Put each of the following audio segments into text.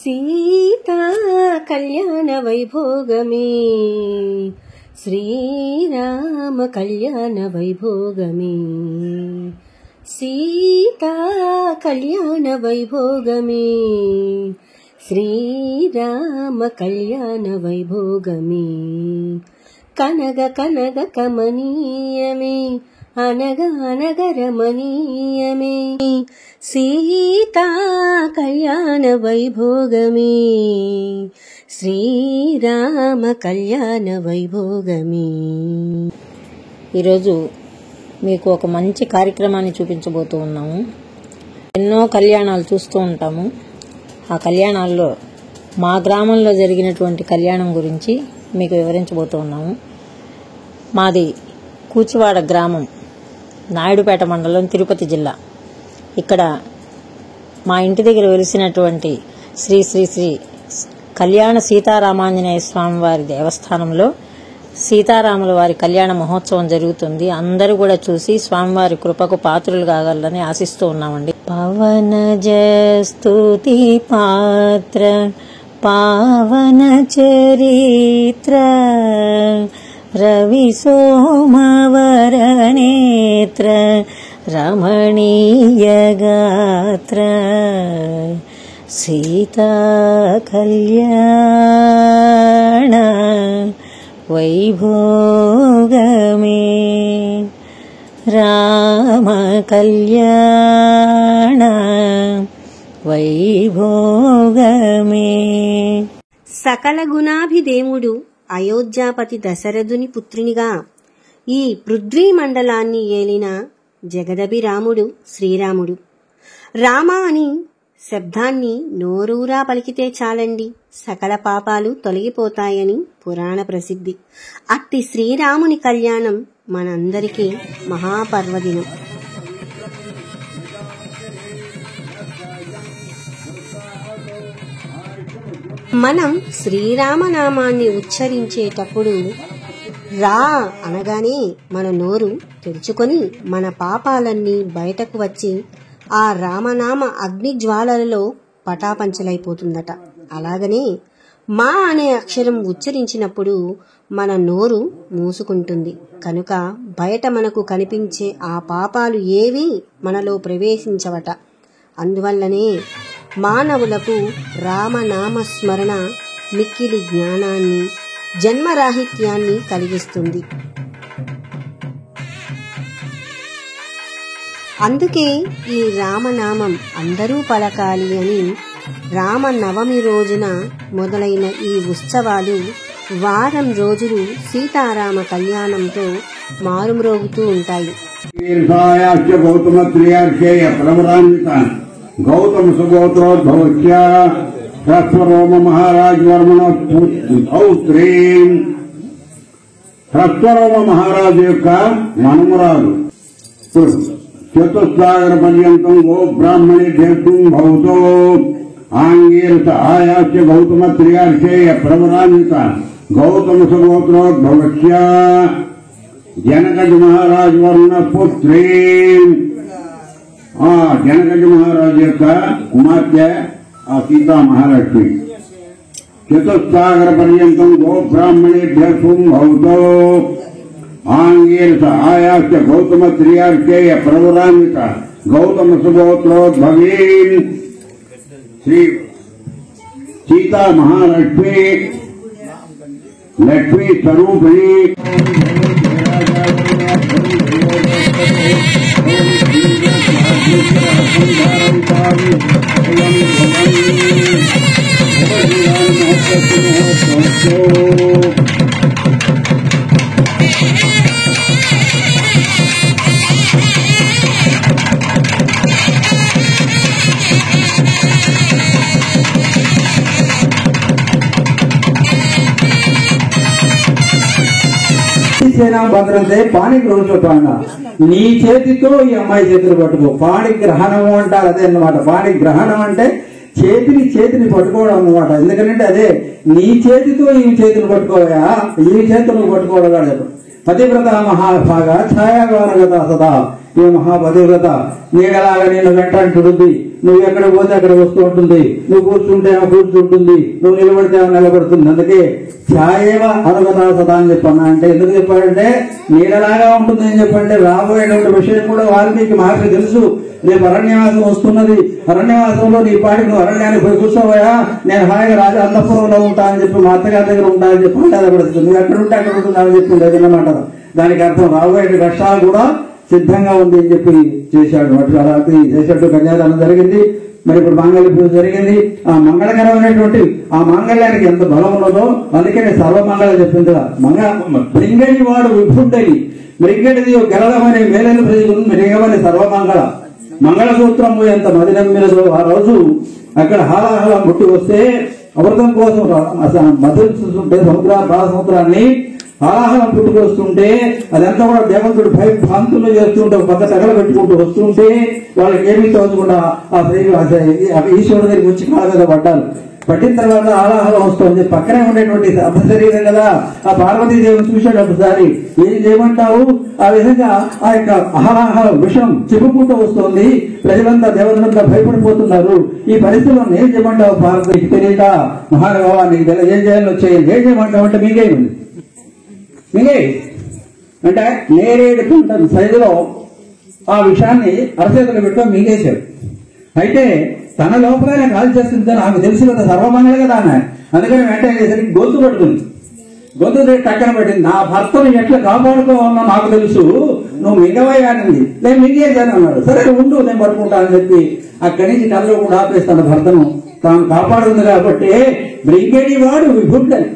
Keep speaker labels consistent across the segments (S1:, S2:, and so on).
S1: సీతా కళ్యాణ వైభోగమే శ్రీరామ కళ్యాణ వైభోగమే సీతా కళ్యాణ వైభోగమే శ్రీరామ కళ్యాణ వైభోగమే కనగ కనగ కమనీయమే అనగ అనగ రమణీయమే సీతా కళ్యాణ వైభోగమే శ్రీరామ కళ్యాణ వైభోగమే.
S2: ఈరోజు మీకు ఒక మంచి కార్యక్రమాన్ని చూపించబోతూ ఉన్నాము. ఎన్నో కళ్యాణాలు చూస్తూ ఉంటాము. ఆ కళ్యాణాల్లో మా గ్రామంలో జరిగినటువంటి కళ్యాణం గురించి మీకు వివరించబోతూ ఉన్నాము. మాది కూచివాడ గ్రామం, నాయుడుపేట మండలం, తిరుపతి జిల్లా. ఇక్కడ మా ఇంటి దగ్గర వెలిసినటువంటి శ్రీ శ్రీ శ్రీ కళ్యాణ సీతారామాంజనేయ స్వామి వారి దేవస్థానంలో సీతారాముల వారి కళ్యాణ మహోత్సవం జరుగుతుంది. అందరూ కూడా చూసి స్వామివారి కృపకు పాత్రులు కాగలని ఆశిస్తూ ఉన్నామండి. పవన జస్తుతి పాత్ర పావన చరిత్ర రవి సోమవర నేత్ర రమణీయ గాత్ర సీతా కళ్యాణ వైభోగమే రామ కళ్యాణ వైభోగమే.
S1: సకల గుణాభిదేవుడు అయోధ్యాపతి దశరథుని పుత్రునిగా ఈ పృథ్వీ మండలాన్ని ఏలిన జగదభిరాముడు శ్రీరాముడు. రామ అని శబ్దాన్ని నోరూరా పలికితే చాలండి, సకల పాపాలు తొలగిపోతాయని పురాణ ప్రసిద్ధి. అట్టి శ్రీరాముని కళ్యాణం మనందరికీ మహాపర్వదినం. మనం శ్రీరామనామాన్ని ఉచ్చరించేటప్పుడు రా అనగానే మన నోరు తెరుచుకొని మన పాపాలన్నీ బయటకు వచ్చి ఆ రామనామ అగ్ని జ్వాలలలో పటాపంచలైపోతుందట. అలాగనే మా అనే అక్షరం ఉచ్చరించినప్పుడు మన నోరు మూసుకుంటుంది. కనుక బయట మనకు కనిపించే ఆ పాపాలు ఏవీ మనలో ప్రవేశించవట. అందువల్లనే మానవులకు రామనామ స్మరణ మిక్కిలి జ్ఞానాన్ని, జన్మరాహిత్యాన్ని కలిగిస్తుంది. అందుకే ఈ రామనామం అందరూ పలకాలి అని రామనవమి రోజున మొదలైన ఈ ఉత్సవాలు వారం రోజులు సీతారామ కళ్యాణంతో మారుమ్రోగుతూ ఉంటాయి.
S3: గౌతమ సుగోత్రోద్భవస్య హ్రస్వరోమ మహారాజ్ వర్మణ పౌత్రీం. హ్రస్వరోమ మహారాజు యొక్క మనుమరాలు చతుస్సాగర పర్యంతం గో బ్రాహ్మణి దేశం భౌతో ఆంగీరస ఆయాస్య గౌతమ త్రియార్షేయ ప్రవరాన్విత గౌతమ సుగోత్రోద్భవస్య జనకజ మహారాజ్ వర్ణ పుత్రీ. జనకజ మహారాజు యొక్క కుమార్తె ఆ సీతా మహాలక్ష్మి. చతుస్సాగర పర్యంతం గో బ్రాహ్మణేభ్య భౌతో ఆంగీరస ఆయాస్య గౌతమ త్రియార్షేయ ప్రవరాన్విత గౌతమ సుగోత్రోద్భవీం శ్రీ సీతా మహాలక్ష్మి లక్ష్మీ స్వరూపిణి.
S4: భద్రంతే పాణి గ్రహించుతాను. నీ చేతితో ఈ అమ్మాయి చేతులు పట్టుకో. పాణి గ్రహణము అంటారు, అదే అన్నమాట. పాణి గ్రహణం అంటే చేతిని పట్టుకోవడం అన్నమాట. ఎందుకంటే అదే నీ చేతితో ఈ చేతులు పట్టుకోవా, ఈ చేతులు పట్టుకోవడం. పతివ్రత మహాభాగ ఛాయాగానగత సదా ఈ మహాపతివ్రత నీడలాగా నేను వెంటంటుంది. నువ్వు ఎక్కడ పోతే అక్కడ వస్తూ ఉంటుంది, నువ్వు కూర్చుంటే కూర్చుంటుంది, నువ్వు నిలబడితే నిలబడుతుంది. అందుకే ఛాయేవ అనుగత సదా అని చెప్పన్నా. అంటే ఎందుకు చెప్పాడంటే నీడలాగా ఉంటుంది అని చెప్పంటే రాబోయేటువంటి విషయం కూడా వాల్మీకి మహర్షి తెలుసు. రేపు అరణ్యవాసం వస్తున్నది, అరణ్యవాసంలో నీ పాటికి నువ్వు అరణ్యానికి పోయి కూర్చోవయా, నేను హాయిగా రాజా అంతఃపురంలో ఉంటా అని చెప్పి మా అత్తగారి దగ్గర ఉంటా అని చెప్పి బాధపడుతుంది. నువ్వు ఎక్కడ ఉంటే అక్కడ ఉంటున్నావు అని చెప్పి అదనమాట. దానికి అర్థం రాబోయే కష్టాలు కూడా సిద్ధంగా ఉంది అని చెప్పి చేశాడు. అలాంటి చేసేట్టు కన్యాదానం జరిగింది. మరి ఇప్పుడు మాంగళ్య పూజ జరిగింది. ఆ మంగళకరమైనటువంటి ఆ మాంగళ్యానికి ఎంత బలం ఉన్నదో అందుకనే సర్వమంగళ చెప్పింది కదా. మృంగడి వాడు విభుండని మృంగడిది గరళమనే మేలైన ప్రజలు మృంగమని సర్వమంగళ మంగళసూత్రము ఎంత మదినమ్మినదో ఆ రోజు అక్కడ హాలాహలం ముట్టి వస్తే అమృతం కోసం మధుర సముద్రాన్ని హాలాహలం పుట్టుకొస్తుంటే అదంతా కూడా దేవంతుడు భయభ్రాంతులు చేస్తుంటే ఒక పక్క తగల పెట్టుకుంటూ వస్తుంటే వాళ్ళకి ఏమీ తోచకుండా ఆ ఈశ్వరుడి దగ్గరికి వచ్చి కాళ్ళ మీద పడ్డారు. పట్టిన తర్వాత హాలాహలం వస్తుంది. పక్కనే ఉండేటువంటి అర్ధశరీరం కదా ఆ పార్వతీదేవిని చూశాడు ఒకసారి. ఏం చేయమంటావు? ఆ విధంగా ఆ యొక్క హాలాహలం విషం చిప్పుకుంటూ వస్తుంది, ప్రజలంతా దేవతలంతా భయపడిపోతున్నారు. ఈ పరిస్థితుల్లో ఏం చేయమంటావు పార్వతికి తెలియక మహానుభావా నీకు తెలియదు ఏం చేయాలో చేయండి. ఏం చేయమంటావు అంటే మీకేమండి మింగే అంటే నేరేడు తుంట సైజులో ఆ విషయాన్ని అరచేతులు పెట్టుకొని మింగేశాడు. అయితే తన లోపలనే కాల్ చేస్తుంటే నాకు తెలుసు కదా సర్వమంగళ కదా అన్న. అందుకని వెంటనే చేసరికి గొంతు పట్టుకుంది. గొంతు టక్కన పెట్టింది. నా భర్తను ఎట్లా కాపాడుకోవాలో నాకు తెలుసు, నువ్వు మింగవయ్యానంది. నేను మింగేశాను అన్నాడు. సరే ఉండు నేను పట్టుకుంటానని చెప్పి అక్కడి నుంచి కళ్ళు కూడా ఆపేస్తాను. భర్తను తాను కాపాడుతుంది కాబట్టి మృంగేడి వాడు విభుండని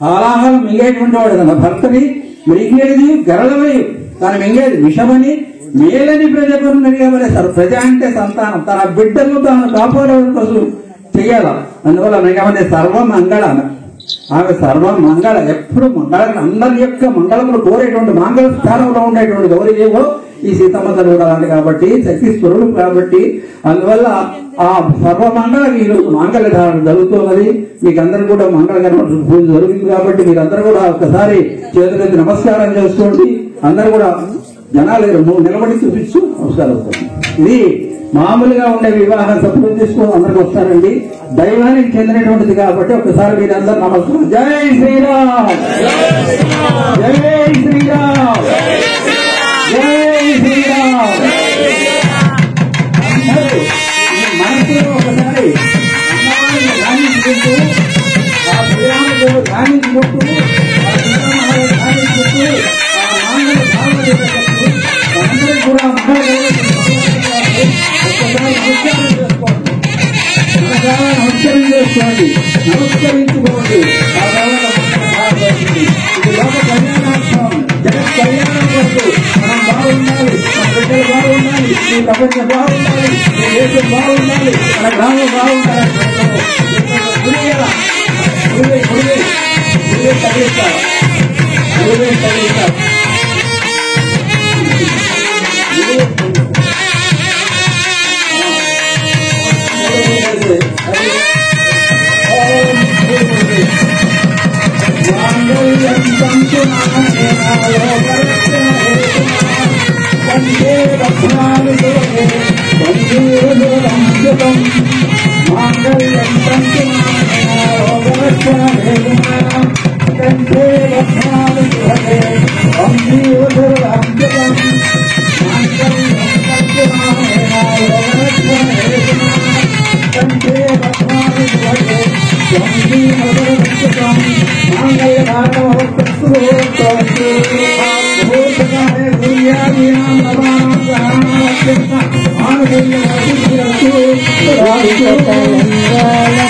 S4: హాలాహలం మింగేటువంటి వాడు తన భర్తని మృంగేడిది గరళమై తాను మింగేది విషమని మేలని ప్రజలు మిగమనేస్తారు. ప్రజ అంటే సంతానం, తన బిడ్డలను తాను కాపాడడం కోసం చెయ్యాల. అందువల్ల మిగమనే సర్వమంగళ. ఆమె సర్వమంగళ, ఎప్పుడు మంగళ అందరి యొక్క మంగళములు కోరేటువంటి మంగళ స్థానంలో ఉండేటువంటి గౌరీ ఏవో ఈ సీతమ్మ తల్లి అలాంటి కాబట్టి శక్తి స్వరూపం కాబట్టి అందువల్ల ఆ సర్వమంగళ ఈరోజు మంగళ ధారణ జరుగుతున్నది. మీకు అందరూ కూడా మంగళకరమైన పూజ జరుగుతుంది కాబట్టి మీరందరూ కూడా ఒకసారి చేతులెత్తి నమస్కారం చేసుకోండి. అందరూ కూడా జనాలు నిలబడి చూపించు నమస్కారం. ఇది మామూలుగా ఉండే వివాహం సపోర్ట్ తీసుకొని అందరికి వస్తారండి. దైవానికి చెందినటువంటిది కాబట్టి ఒకసారి మీరందరూ నమస్కారం. జై శ్రీరామ్, జై శ్రీరామ్, జై శ్రీరామ్. మనసులో ఒకసారి అమ్మవారిని ధ్యానించుకుంటూ ఆ శ్రీరాముడు ధ్యానించుకుంటూ ఆ శ్రీరామ ధ్యానించుకుంటూ ఆ మాంగళ భావన చేసేటప్పుడు అందరూ కూడా ఒకసారి నమస్కారం చేసుకోండి. నమస్కారం చేసుకోండి, నమస్కరించుకోండి. ఆ భావన ఇది లోక కళ్యాణార్థం, జగత్ కళ్యాణం కోసం మనం బాగుండాలి, మన బిడ్డలు బాగుండాలి, ఈ ప్రపంచం బాగుండాలి, ఈ దేశం బాగుండాలి, మన గ్రామం బాగుండాలి. తగ్గిస్తారు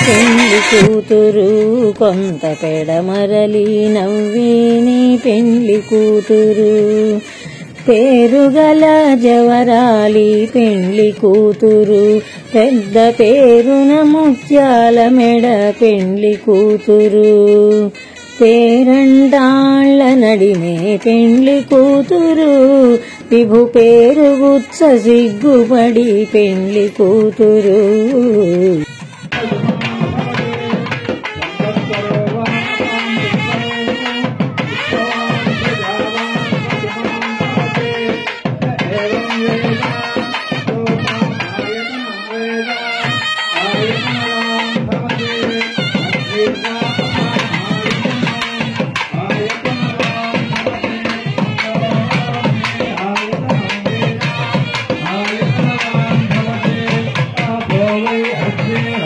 S2: పెళ్లి కూతురు కొంత పెడమరలి నవ్వేని పెళ్లి కూతురు పేరుగల జవరాలి పెళ్లి కూతురు పెద్ద పేరున ముత్యాల మెడ పెళ్లి కూతురు పేరంటాళ్ల నడిమే పెళ్లి కూతురు విభు పేరు గుచ్చ సిగ్గుపడి పెళ్లి కూతురు
S4: దేహ